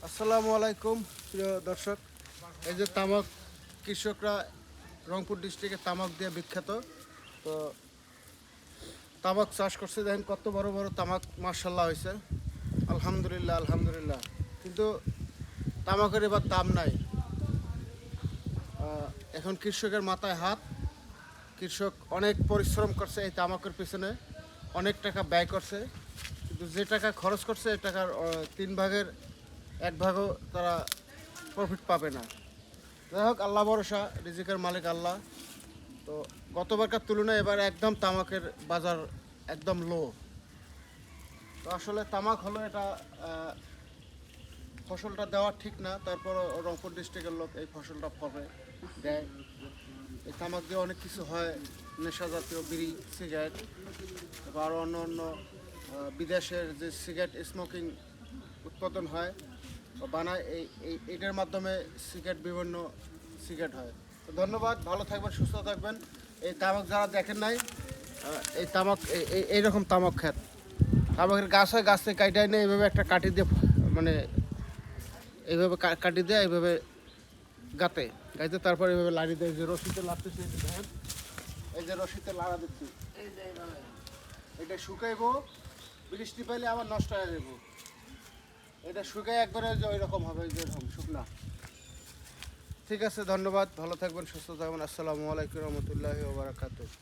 আসসালামু আলাইকুম প্রিয় দর্শক। এই যে তামাক কৃষকরা রংপুর ডিস্ট্রিক্টে তামাক দিয়ে বিখ্যাত। তো তামাক চাষ করছে, দেখেন কত বড় বড় তামাক, মার্শাল্লাহ হয়েছে। আলহামদুলিল্লাহ আলহামদুলিল্লাহ। কিন্তু তামাকের এবার দাম নাই। এখন কৃষকের মাথায় হাত। কৃষক অনেক পরিশ্রম করছে এই তামাকের পিছনে, অনেক টাকা ব্যয় করছে, কিন্তু যে টাকা খরচ করছে এই টাকার 3 ভাগের 1 ভাগও তারা প্রফিট পাবে না। যাই হোক, আল্লাহ ভরসা, রিজিকের মালিক আল্লাহ। তো গতবারকার তুলনায় এবার একদম তামাকের বাজার একদম লো। তো আসলে তামাক হলো এটা, ফসলটা দেওয়া ঠিক না, তারপর রংপুর ডিস্ট্রিক্টের লোক এই ফসলটা দেয়। এই তামাক দিয়ে অনেক কিছু হয়, নেশা জাতীয় বিড়ি, সিগারেট, তারপর আরও অন্য অন্য বিদেশের যে সিগারেট স্মোকিং উৎপাদন হয় বা বানায়, এইটার মাধ্যমে সিগারেট, বিভিন্ন সিগারেট হয়। তো ধন্যবাদ, ভালো থাকবেন, সুস্থ থাকবেন। এই তামাক যারা দেখেন নাই, এই তামাক এইরকম তামাক খেত, তামাকের গাছ হয়, গাছ থেকে কাটাই নেই, এইভাবে একটা কাঠি দিয়ে, মানে এইভাবে কাটি দেয়, এইভাবে গাতে গাইতে, তারপর এইভাবে লাড়ি দেয়। যে রশিতে লাড়তেছি, দেখেন এই যে রশিতে লাড়া দিচ্ছি, এই যে এইভাবে এটা শুকাইবো, বৃষ্টি পাইলে আবার নষ্ট হয়ে যাবো। এটা শুকাই একবারে যে ওই রকম হবে, যে এরকম শুকনা। ঠিক আছে, ধন্যবাদ, ভালো থাকবেন, সুস্থ থাকবেন। আসসালামু আলাইকুম রহমতুল্লাহি ওয়া বারাকাতুহু।